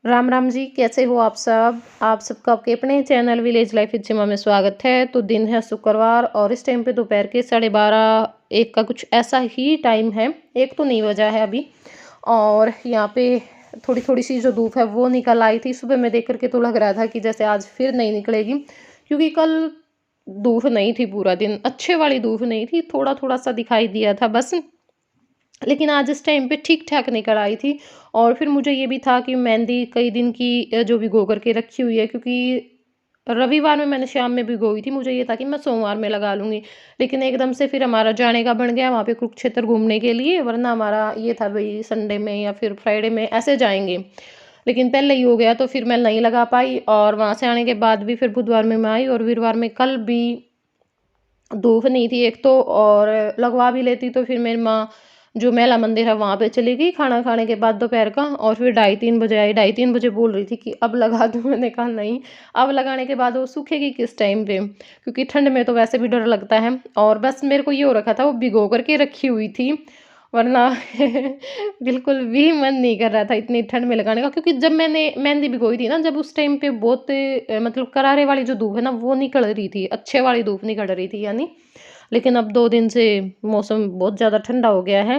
राम राम जी, कैसे हो आप सब? आप सबका आपके अपने चैनल विलेज लाइफ विद सीमा में स्वागत है। तो दिन है शुक्रवार और इस टाइम पे दोपहर के 12:30 1 का कुछ ऐसा ही टाइम है। 1 तो नहीं बजा है अभी। और यहाँ पे थोड़ी थोड़ी सी जो धूप है वो निकल आई थी। सुबह में देख करके तो लग रहा था कि जैसे आज फिर नहीं निकलेगी, क्योंकि कल धूप नहीं थी पूरा दिन, अच्छे वाली धूप नहीं थी, थोड़ा थोड़ा सा दिखाई दिया था बस। लेकिन आज इस टाइम पे ठीक-ठाक निकल आई थी। और फिर मुझे ये भी था कि मेहंदी कई दिन की जो भिगो कर के रखी हुई है, क्योंकि रविवार में मैंने शाम में भिगोई थी, मुझे ये था कि मैं सोमवार में लगा लूँगी। लेकिन एकदम से फिर हमारा जाने का बन गया वहाँ पे कुरुक्षेत्र घूमने के लिए, वरना हमारा ये था भई संडे में या फिर फ्राइडे में ऐसे जाएँगे। लेकिन पहले ही हो गया तो फिर मैं नहीं लगा पाई, और वहाँ से आने के बाद भी फिर बुधवार में मैं आई, और वीरवार में कल भी धूप नहीं थी एक तो, और लगवा भी लेती तो फिर मेरी माँ जो मेला मंदिर है वहाँ पे चली गई खाना खाने के बाद दोपहर का, और फिर 2:30-3 बजे आई। 2:30-3 बजे बोल रही थी कि अब लगा दूँ। मैंने कहा नहीं, अब लगाने के बाद वो सूखेगी किस टाइम पे, क्योंकि ठंड में तो वैसे भी डर लगता है। और बस मेरे को ये हो रखा था वो भिगो करके रखी हुई थी, वरना बिल्कुल भी मन नहीं कर रहा था इतनी ठंड में लगाने का, क्योंकि जब मैंने मेहंदी भिगोई थी ना, जब उस टाइम पे बहुत मतलब करारे वाली जो धूप है ना वो निकल रही थी, अच्छे वाली धूप निकल रही थी यानी। लेकिन अब 2 दिन से मौसम बहुत ज़्यादा ठंडा हो गया है।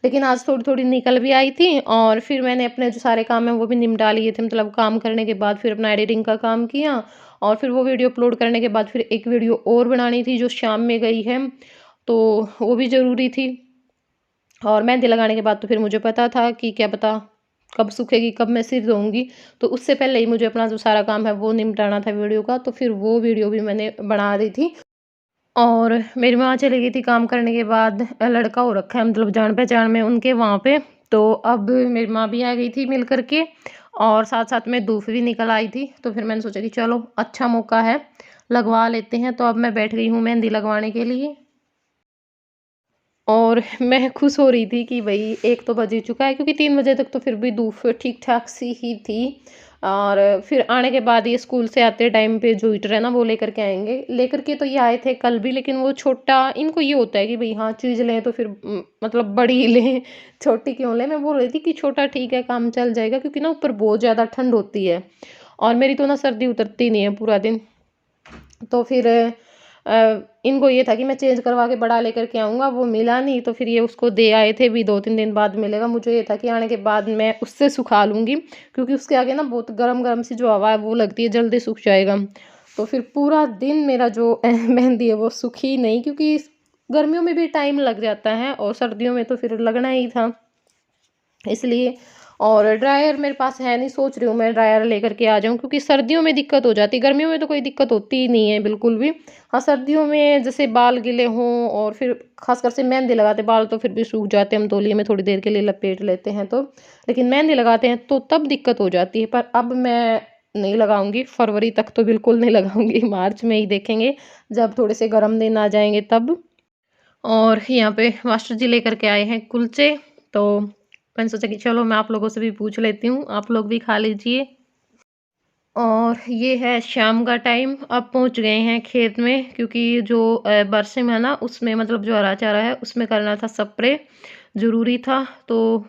लेकिन आज थोड़ी-थोड़ी निकल भी आई थी, और फिर मैंने अपने जो सारे काम हैं वो भी निपटा लिए थे। मतलब काम करने के बाद फिर अपना एडिटिंग का काम किया, और फिर वो वीडियो अपलोड करने के बाद फिर एक वीडियो और बनानी थी जो शाम में गई है, तो वो भी ज़रूरी थी। और मेहंदी लगाने के बाद तो फिर मुझे पता था कि क्या पता कब सूखेगी, कब मैं सिर धोऊँगी। तो उससे पहले ही मुझे अपना जो सारा काम है वो निपटाना था वीडियो का, तो फिर वो वीडियो भी मैंने बना दी थी। और मेरी माँ चली गई थी काम करने के बाद, लड़का हो रखा है मतलब जान-पहचान में उनके वहाँ पे। तो अब मेरी माँ भी आ गई थी मिल कर के, और साथ-साथ में धूप भी निकल आई थी। तो फिर मैंने सोचा कि चलो अच्छा मौका है, लगवा लेते हैं। तो अब मैं बैठ गई हूँ मेहंदी लगवाने के लिए। और मैं खुश हो रही थी कि भई 1 तो बज ही चुका है, क्योंकि 3 बजे तक तो फिर भी धूप ठीक-ठाक सी ही थी। और फिर आने के बाद ये स्कूल से आते टाइम पे जो हीटर है ना वो लेकर के आएँगे। लेकर के तो ये आए थे कल भी, लेकिन वो छोटा, इनको ये होता है कि भई हाँ, चीज़ लें तो फिर मतलब बड़ी ही लें, छोटी क्यों लें? मैं बोल रही थी कि छोटा ठीक है, काम चल जाएगा, क्योंकि ना ऊपर बहुत ज़्यादा ठंड होती है, और मेरी तो ना सर्दी उतरती नहीं है पूरा दिन। तो फिर इनको ये था कि मैं चेंज करवा के बड़ा लेकर के आऊँगा, वो मिला नहीं, तो फिर ये उसको दे आए थे, भी 2-3 दिन बाद मिलेगा। मुझे ये था कि आने के बाद मैं उससे सुखा लूँगी, क्योंकि उसके आगे ना बहुत गरम-गरम सी जो हवा है वो लगती है, जल्दी सूख जाएगा। तो फिर पूरा दिन मेरा जो मेहंदी है वो सूखी नहीं, क्योंकि गर्मियों में भी टाइम लग जाता है और सर्दियों में तो फिर लगना ही था। इसलिए, और ड्रायर मेरे पास है नहीं, सोच रही हूँ मैं ड्रायर लेकर के आ जाऊँ, क्योंकि सर्दियों में दिक्कत हो जाती है, गर्मियों में तो कोई दिक्कत होती ही नहीं है बिल्कुल भी। हाँ, सर्दियों में जैसे बाल गीले हों, और फिर ख़ासकर से मेहंदी लगाते बाल तो फिर भी सूख जाते हैं, हम तौलिए में थोड़ी देर के लिए लपेट लेते हैं तो। लेकिन मेहंदी लगाते हैं तो तब दिक्कत हो जाती है, पर अब मैं नहीं लगाऊँगी, फरवरी तक तो बिल्कुल नहीं लगाऊँगी, मार्च में ही देखेंगे, जब थोड़े से गर्म दिन आ जाएँगे तब। और यहाँ पे मास्टर जी लेकर के आए हैं कुलचे, तो मैंने सोचा कि चलो मैं आप लोगों से भी पूछ लेती हूँ, आप लोग भी खा लीजिए। और ये है शाम का टाइम, अब पहुँच गए हैं खेत में, क्योंकि जो बरसिम है ना उसमें मतलब जो हरा चारा है उसमें करना था स्प्रे, ज़रूरी था। तो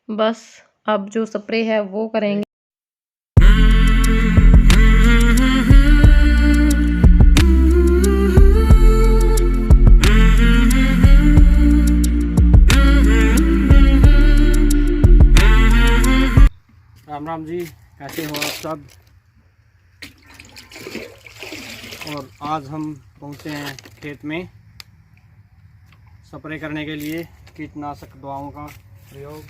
बस अब जो स्प्रे है वो करेंगे। राम राम जी, कैसे हो आप सब। और आज हम पहुँचे हैं खेत में स्प्रे करने के लिए कीटनाशक दवाओं का प्रयोग,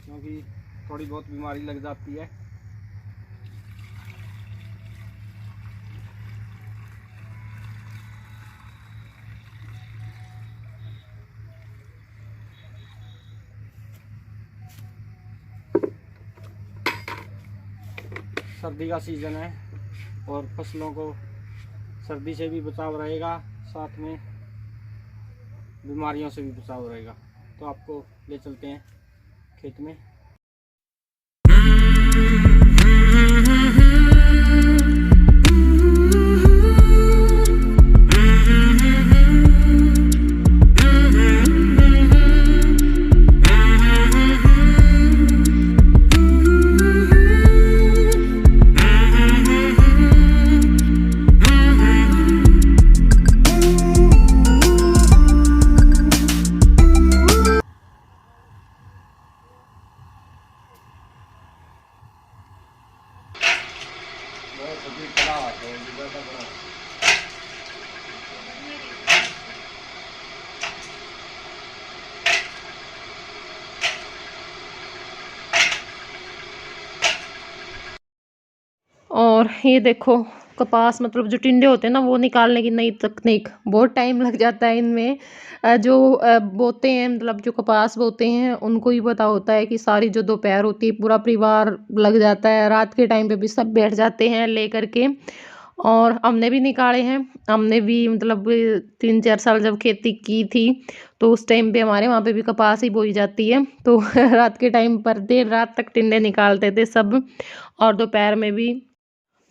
क्योंकि थोड़ी बहुत बीमारी लग जाती है। सर्दी का सीज़न है और फसलों को सर्दी से भी बचाव रहेगा, साथ में बीमारियों से भी बचाव रहेगा। तो आपको ले चलते हैं खेत में। और ये देखो कपास मतलब जो टिंडे होते हैं ना वो निकालने की नई तकनीक, बहुत टाइम लग जाता है इनमें। जो बोते हैं मतलब जो कपास बोते हैं उनको ही पता होता है कि सारी जो दोपहर होती है पूरा परिवार लग जाता है, रात के टाइम पे भी सब बैठ जाते हैं लेकर के। और हमने भी निकाले हैं, हमने भी मतलब 3-4 साल जब खेती की थी तो उस टाइम पे हमारे वहाँ पे भी कपास ही बोई जाती है, तो रात के टाइम पर देर रात तक टिंडे निकालते थे सब, और दोपहर में भी।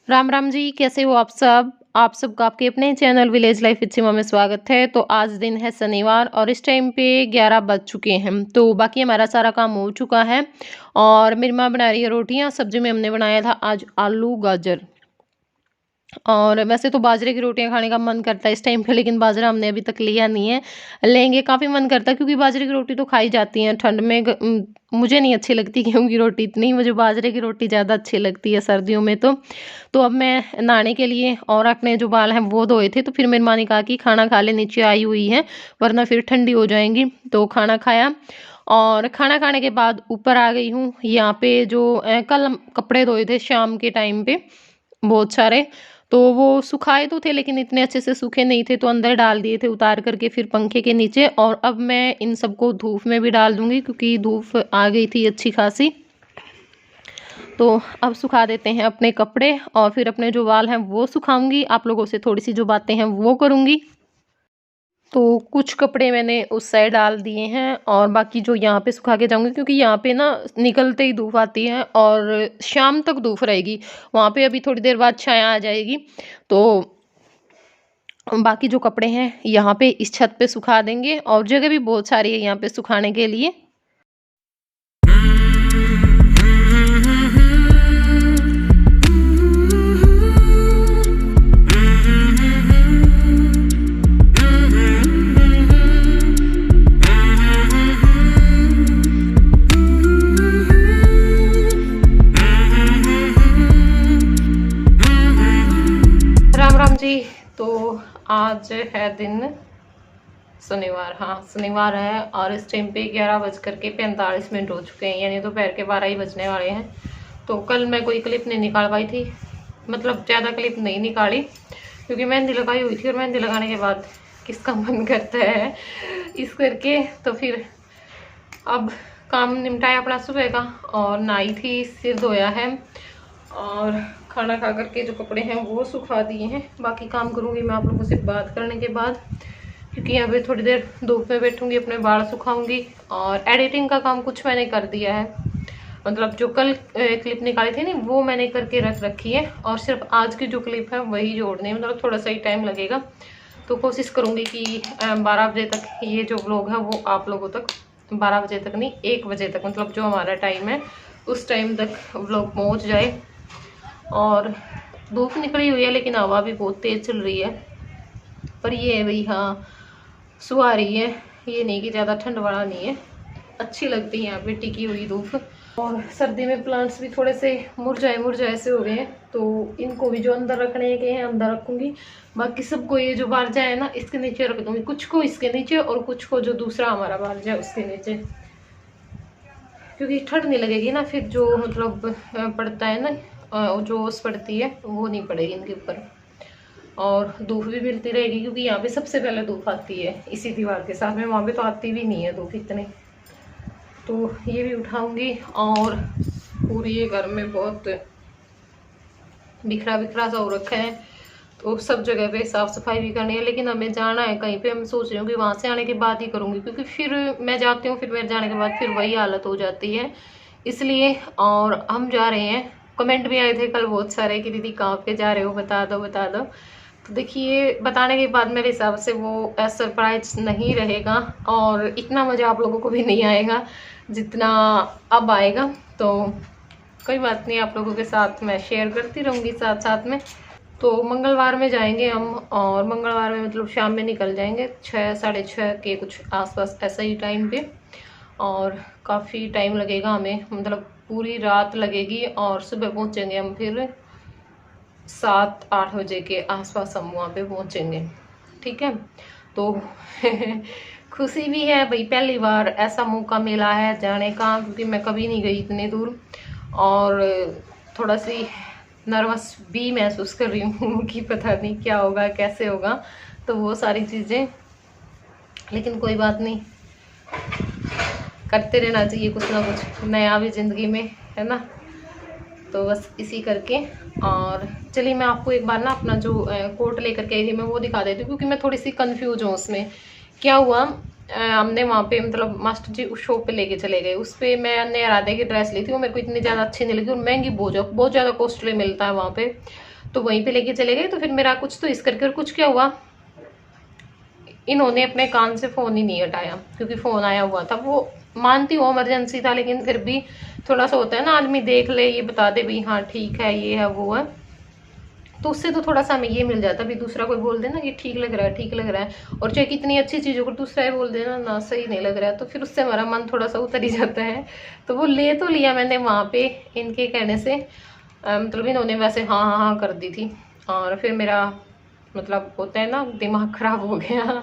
राम राम जी, कैसे हो आप सब? आप सबका आपके अपने चैनल विलेज लाइफ विद सीमा में स्वागत है। तो आज दिन है शनिवार और इस टाइम पे 11 बज चुके हैं, तो बाकी हमारा सारा काम हो चुका है। और मेरी माँ बना रही है रोटियां, सब्जी में हमने बनाया था आज आलू गाजर। और वैसे तो बाजरे की रोटियां खाने का मन करता है इस टाइम पे, लेकिन बाजरा हमने अभी तक लिया नहीं है, लेंगे। काफ़ी मन करता है क्योंकि बाजरे की रोटी तो खाई जाती है ठंड में। मुझे नहीं अच्छी लगती गेहूं की रोटी इतनी, मुझे बाजरे की रोटी ज़्यादा अच्छी लगती है सर्दियों में। तो अब मैं नहाने के लिए और अपने जो बाल हैं वो धोए थे, तो फिर मेरी माँ ने कहा कि खाना खा ले, नीचे आई हुई है वरना फिर ठंडी हो जाएंगी। तो खाना खाया और खाना खाने के बाद ऊपर आ गई हूँ। यहाँ पे जो कल हम कपड़े धोए थे शाम के टाइम पे बहुत सारे, तो वो सुखाए तो थे लेकिन इतने अच्छे से सूखे नहीं थे, तो अंदर डाल दिए थे उतार करके फिर पंखे के नीचे। और अब मैं इन सबको धूप में भी डाल दूंगी क्योंकि धूप आ गई थी अच्छी खासी। तो अब सुखा देते हैं अपने कपड़े और फिर अपने जो बाल हैं वो सुखाऊंगी, आप लोगों से थोड़ी सी जो बातें हैं वो करूंगी। तो कुछ कपड़े मैंने उस साइड डाल दिए हैं और बाकी जो यहाँ पे सुखा के जाऊंगी, क्योंकि यहाँ पे ना निकलते ही धूप आती है और शाम तक धूप रहेगी। वहाँ पे अभी थोड़ी देर बाद छाया आ जाएगी, तो बाकी जो कपड़े हैं यहाँ पे इस छत पे सुखा देंगे। और जगह भी बहुत सारी है यहाँ पे सुखाने के लिए। राम राम जी। तो आज है दिन शनिवार, हाँ शनिवार है और इस टाइम पे 11:45 हो चुके हैं, यानी दोपहर के 12 ही बजने वाले हैं। तो कल मैं कोई क्लिप नहीं निकाल पाई थी, मतलब ज़्यादा क्लिप नहीं निकाली क्योंकि मेहंदी लगाई हुई थी और मेहंदी लगाने के बाद किसका मन करता है इस करके। तो फिर अब काम निपटाया अपना सुबह का और नहाई थी, सिर धोया है और खाना खा करके जो कपड़े हैं वो सुखा दिए हैं। बाकी काम करूँगी मैं आप लोगों से बात करने के बाद, क्योंकि यहाँ पे थोड़ी देर धूप में बैठूंगी, अपने बाल सुखाऊंगी। और एडिटिंग का काम कुछ मैंने कर दिया है, मतलब जो कल क्लिप निकाली थी ना वो मैंने करके रख रखी है और सिर्फ आज की जो क्लिप है वही जोड़नी है, मतलब थोड़ा सा ही टाइम लगेगा। तो कोशिश करूँगी कि 12 बजे तक ये जो व्लॉग है वो आप लोगों तक, 12 बजे तक नहीं 1 बजे तक, मतलब जो हमारा टाइम है उस टाइम तक व्लॉग पहुँच जाए। और धूप निकली हुई है लेकिन हवा भी बहुत तेज़ चल रही है, पर ये है भाई हाँ सुहा रही है, ये नहीं कि ज़्यादा ठंड वाला नहीं है, अच्छी लगती है यहाँ पे टिकी हुई धूप। और सर्दी में प्लांट्स भी थोड़े से मुरझाए से हो गए हैं, तो इनको भी जो अंदर रखने के हैं अंदर रखूँगी। बाकी सबको ये जो बारजा है ना इसके नीचे रख दूँगी, कुछ को इसके नीचे और कुछ को जो दूसरा हमारा बारजा है उसके नीचे, क्योंकि ठंड नहीं लगेगी ना फिर, जो मतलब पड़ता है ना जो ओस पड़ती है वो नहीं पड़ेगी इनके ऊपर। और धूप भी मिलती रहेगी क्योंकि यहाँ पे सबसे पहले धूप आती है इसी दीवार के साथ में, वहाँ पे तो आती भी नहीं है धूप इतनी। तो ये भी उठाऊंगी और पूरी ये घर में बहुत बिखरा बिखरा सा हो रखा है, तो सब जगह पे साफ़ सफाई भी करनी है। लेकिन हमें जाना है कहीं पे, हम सोच रही हूँ कि वहाँ से आने के बाद ही करूँगी, क्योंकि फिर मैं जाती हूँ फिर मेरे जाने के बाद फिर वही हालत हो जाती है इसलिए। और हम जा रहे हैं, कमेंट भी आए थे कल बहुत सारे कि दीदी कहाँ पे जा रहे हो, बता दो बता दो। तो देखिए बताने के बाद मेरे हिसाब से वो सरप्राइज नहीं रहेगा और इतना मज़ा आप लोगों को भी नहीं आएगा जितना अब आएगा। तो कोई बात नहीं, आप लोगों के साथ मैं शेयर करती रहूँगी साथ साथ में। तो मंगलवार में जाएंगे हम, और मंगलवार में मतलब शाम में निकल जाएंगे 6 साढ़े 6 के कुछ आसपास ऐसा ही टाइम पे। और काफ़ी टाइम लगेगा हमें, मतलब पूरी रात लगेगी और सुबह पहुँचेंगे हम फिर 7-8 बजे के आसपास हम वहाँ पे पहुँचेंगे। ठीक है, तो खुशी भी है भाई, पहली बार ऐसा मौका मिला है जाने का, क्योंकि मैं कभी नहीं गई इतने दूर, और थोड़ा सी नर्वस भी महसूस कर रही हूँ कि पता नहीं क्या होगा कैसे होगा, तो वो सारी चीज़ें, लेकिन कोई बात नहीं, करते रहना चाहिए कुछ ना कुछ नया भी ज़िंदगी में, है ना। तो बस इसी करके, और चलिए मैं आपको एक बार ना अपना जो कोट लेकर के आई थी मैं वो दिखा देती हूँ, क्योंकि मैं थोड़ी सी कंफ्यूज हूँ उसमें। क्या हुआ, हमने वहाँ पे मतलब मास्टर जी उस शॉप पे लेके चले गए, उस पर मैंने राधे की ड्रेस ली थी, वो मेरे को इतनी ज़्यादा अच्छी नहीं लगी और महंगी बहुत ज़्यादा कॉस्टली मिलता है वहाँ पे, तो वहीं पे लेके चले गए। तो फिर मेरा कुछ तो इस करके, और कुछ क्या हुआ, इन्होंने अपने कान से फ़ोन ही नहीं हटाया, क्योंकि फ़ोन आया हुआ था। वो मानती हूँ इमरजेंसी था, लेकिन फिर भी थोड़ा सा होता है ना, आदमी देख ले, ये बता दे भी हाँ ठीक है, ये है वो है, तो उससे तो थोड़ा सा हमें ये मिल जाता भी, दूसरा कोई बोल देना कि ठीक लग रहा है, ठीक लग रहा है, और चाहे कितनी अच्छी चीज़ हो, दूसरा ये बोल देना ना सही नहीं लग रहा है, तो फिर उससे हमारा मन थोड़ा सा उतर ही जाता है। तो वो ले तो लिया मैंने वहाँ पे इनके कहने से, मतलब इन्होंने वैसे हाँ हाँ हाँ कर दी थी, और फिर मेरा मतलब होता है ना दिमाग खराब हो गया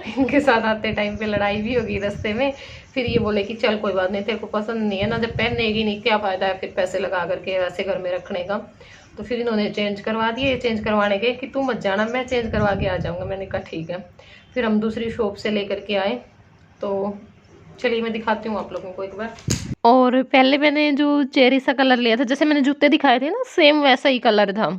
इनके साथ आते टाइम पे लड़ाई भी होगी रास्ते में। फिर ये बोले कि चल कोई बात नहीं, तेरे को पसंद नहीं है ना, जब पहनेगी नहीं क्या फ़ायदा है फिर पैसे लगा करके वैसे घर में रखने का। तो फिर इन्होंने चेंज करवा दिए, चेंज करवाने के कि तू मत जाना, मैं चेंज करवा के आ जाऊँगा। मैंने कहा ठीक है। फिर हम दूसरी शॉप से लेकर के आए, तो चलिए मैं दिखाती हूँ आप लोगों को एक बार। और पहले मैंने जो चेरी सा कलर लिया था, जैसे मैंने जूते दिखाए थे ना, सेम वैसा ही कलर था,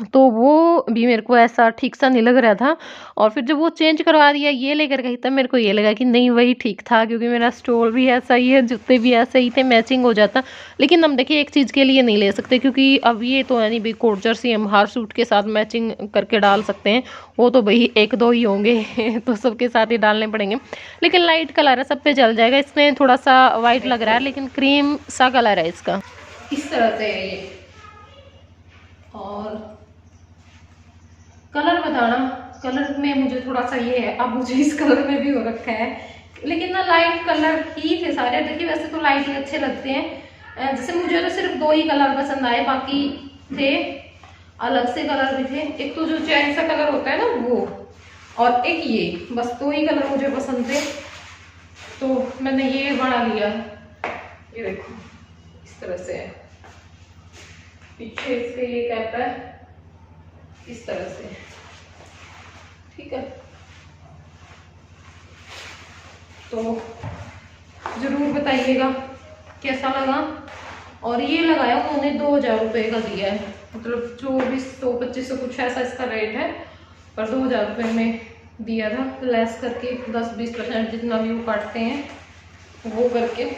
तो वो भी मेरे को ऐसा ठीक सा नहीं लग रहा था। और फिर जब वो चेंज करवा दिया ये लेकर गई, तब मेरे को ये लगा कि नहीं वही ठीक था, क्योंकि मेरा स्टोल भी ऐसा ही है, जूते भी ऐसे ही थे, मैचिंग हो जाता। लेकिन हम देखिए एक चीज़ के लिए नहीं ले सकते, क्योंकि अब ये तो है नहीं भाई कोट जर्सी हम हर सूट के साथ मैचिंग करके डाल सकते हैं, वो तो भाई 1-2 ही होंगे तो सबके साथ ही डालने पड़ेंगे। लेकिन लाइट कलर है, सब पे चल जाएगा। इसमें थोड़ा सा वाइट लग रहा है, लेकिन क्रीम सा कलर है इसका, इस तरह से है ये। और कलर बताना, कलर में मुझे थोड़ा सा ये है, अब मुझे इस कलर में भी हो रखा है, लेकिन ना लाइट कलर ही थे सारे। देखिए वैसे तो लाइट ही अच्छे लगते हैं, जैसे मुझे तो सिर्फ 2 ही कलर पसंद आए, बाकी थे अलग से कलर भी थे। एक तो जो चेरी सा कलर होता है ना वो, और एक ये, बस 2 ही कलर मुझे पसंद थे, तो मैंने ये बना लिया। ये देखो इस तरह से है, पीछे इसके ये कैप है इस तरह से, ठीक है। तो जरूर बताइएगा कैसा लगा। और ये लगाया उन्होंने 2000 रुपये का दिया है, मतलब 2400-2500 कुछ ऐसा इसका रेट है, पर 2000 रुपये में दिया था, लेस करके 10-20% जितना भी वो काटते हैं वो करके।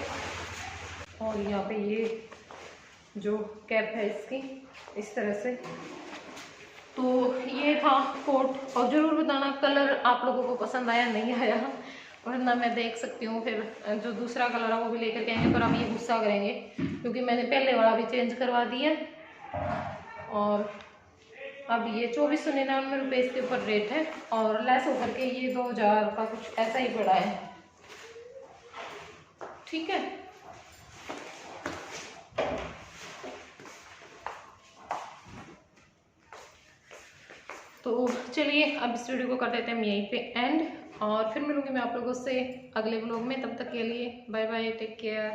और यहाँ पे ये जो कैप है इसकी इस तरह से। तो ये था कोट, और ज़रूर बताना कलर आप लोगों को पसंद आया नहीं आया, वरना मैं देख सकती हूँ फिर जो दूसरा कलर है वो भी लेकर के आएंगे, पर अब ये गुस्सा करेंगे क्योंकि मैंने पहले वाला भी चेंज करवा दिया। और अब ये 2499 रुपये इसके ऊपर रेट है, और लेस होकर के ये 2000 का कुछ ऐसा ही पड़ा है, ठीक है। तो चलिए अब इस वीडियो को कर देते हैं हम यहीं पे एंड, और फिर मिलूंगी मैं आप लोगों से अगले व्लॉग में। तब तक के लिए बाय बाय, टेक केयर।